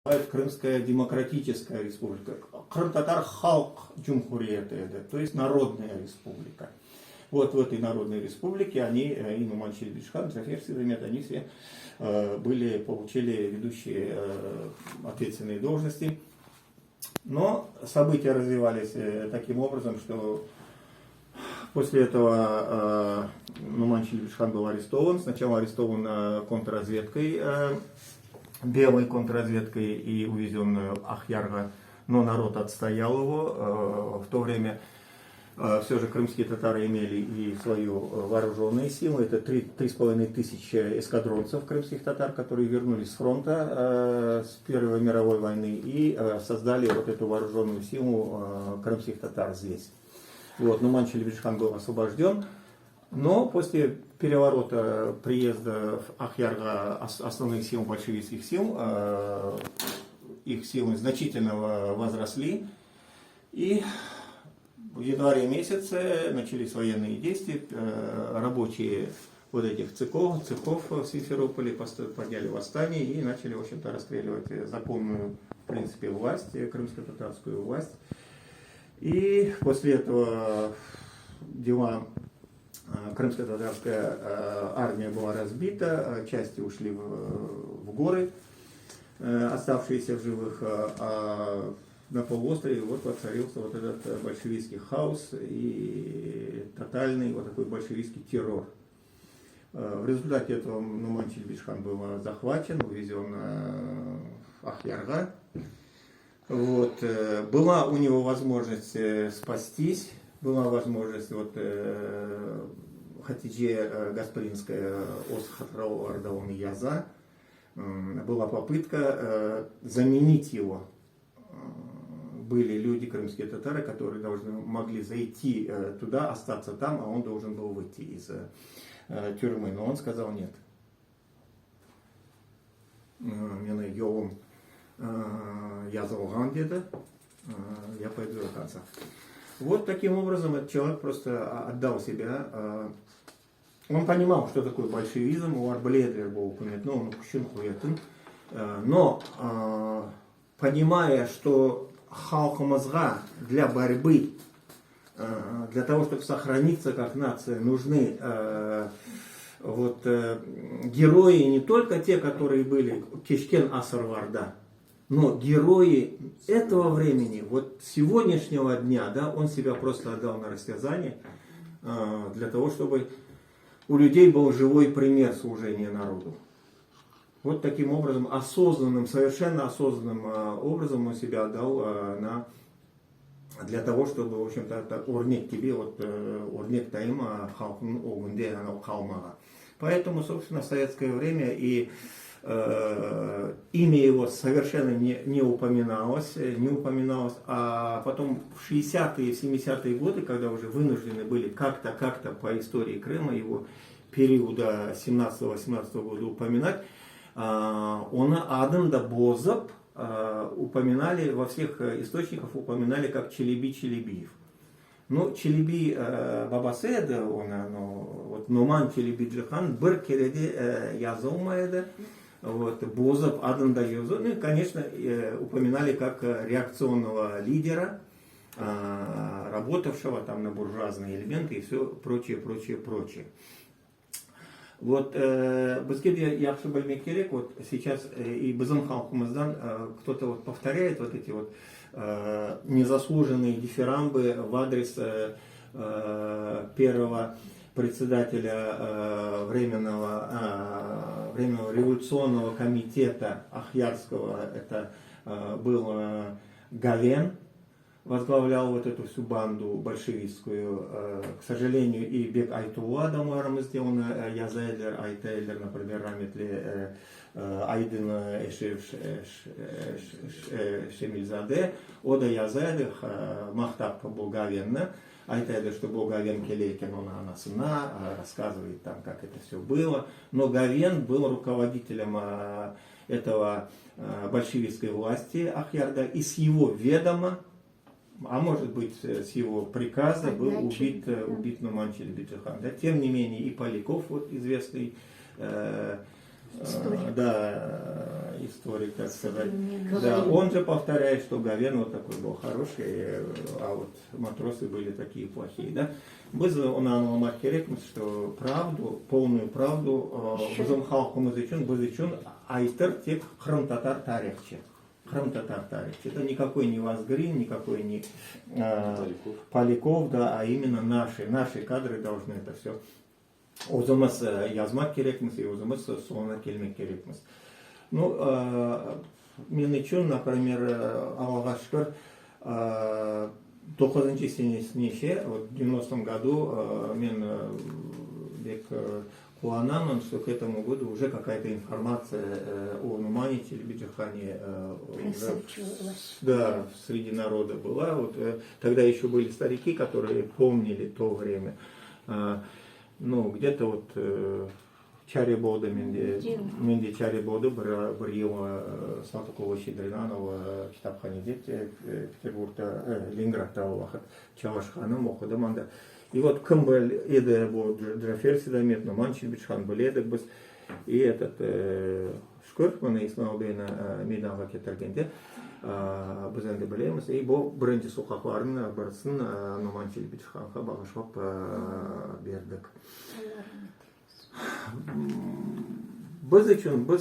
Крымская демократическая республика. Крым-татар халк джумхурияты, то есть народная республика. Вот в этой народной республике они, Нуман Челебиджхан, Джафер Сидамет, они все получили ведущие ответственные должности. Но события развивались таким образом, что после этого Нуман Челебиджхан был арестован. Сначала арестован контрразведкой, белой контрразведкой, и увезен в Ахьярга, но народ отстоял его. В то время все же крымские татары имели и свою вооруженные силы. Это 3500 эскадронцев крымских татар, которые вернулись с фронта с Первой мировой войны и создали вот эту вооруженную силу крымских татар здесь. Вот, Нуман Челебиджхан был освобожден, но после переворота, приезда в Ахьярга основных сил, большевистских сил, их силы значительно возросли, и в январе месяце начались военные действия. Рабочие вот этих цехов в Симферополе подняли восстание и начали, в общем-то, расстреливать законную, в принципе, власть, крымско-татарскую власть. И после этого крымско-татарская армия была разбита, части ушли в горы, оставшиеся в живых, а на полуострове вот воцарился вот этот большевистский хаос и тотальный вот такой большевистский террор. В результате этого Нуман Челебиджхан был захвачен, увезен в Ахьярга. Вот. Была у него возможность спастись, была возможность Хатидже Гаспринская Осхатрау Ардаун Яза, была попытка заменить его. Были люди, крымские татары, которые могли зайти туда, остаться там, а он должен был выйти из тюрьмы. Но он сказал нет. Я залган где-то, я пойду до конца. Вот таким образом этот человек просто отдал себя. Он понимал, что такое большевизм, у Арбледлер был но понимая, что халкамазга для борьбы, для того, чтобы сохраниться как нация, нужны герои, не только те, которые были Кешкен Асар-Варда, но герои этого времени, вот сегодняшнего дня, да, он себя просто отдал на растерзание для того, чтобы у людей был живой пример служения народу. Вот таким образом, совершенно осознанным образом он себя отдал для того, чтобы, в общем-то, урнек тебе, урнек таима халкун огунде халмага. Поэтому, собственно, в советское время и имя его совершенно не упоминалось, а потом в 60-е и 70-е годы, когда уже вынуждены были как-то по истории Крыма, его периода 17-18 года упоминать, он Адам да Бозап упоминали, во всех источниках упоминали как Челеби-Челебиев. Но Челеби Бабаседа, Нуман Челебиджхан, бір кереде язылмайды, Бозап Адам да Йозо, ну и, конечно, упоминали как реакционного лидера, работавшего там на буржуазные элементы и все прочее. Вот Бізге яхшы білмек керек, вот сейчас и біздің халқымыздан кто-то повторяет вот эти незаслуженные дифирамбы в адрес первого председателя Временного революционного комитета Ахьярского, это был Гален, возглавлял вот эту всю банду большевистскую. К сожалению, и Бек Айтулла дамуарам сделано, Язайлер, Айтейлер, например, Раметли Айдын Шемильзаде, Ода Язайлер, Махтаб Булгавенна, Айтейлер, что Булгавен Келейкен, он анасына, рассказывает там, как это все было. Но Гавен был руководителем этого большевистской власти Ахьярда, и с его ведома, а может быть с его приказа, был убит Нуман Челебиджхан. Да, тем не менее и Поляков, известный историк, так сказать. Да, он же повторяет, что Говен вот такой был хороший, а вот матросы были такие плохие, да. Біз оны аңламақ керекпіз, что правду, полную правду біздің халқымыз үшін айтыр тек қырым-татар тарихчы. Крым-татар тарихчы. Это никакой не Вазгрин, никакой не Поляков, да, а именно наши кадры должны это все. Өзіміз язмақ керекміз, и өзіміз соңына келмек керекміз. Ну, мен үшін, например, Аллаға шүкір, 9-й сенесіне, вот в 90-м году мен бек қуанамын, что к этому году уже какая-то информация о Нумане, Челебе-Джихане да, среди народа была. Вот, тогда еще были старики, которые помнили то время. Ну, где-то вот Чарибода, менде Чарибода, бір ел Салтыкова Щедринанова кітапханеде Петербургта, Ленинградта уақыт Чавашханым оқыдым анда. И вот кім был еді бұл Джафер Седамет, Нуман Челебе-Джихан біледік біз. И этот шүкір, мұны Исмаилбейна мейданға кетіргенде біз енді білеміз. И бұл бірінші сұқақларын бірісін Нуман Челебе-Джиханға бағышлап бердік. Біз үшін, біз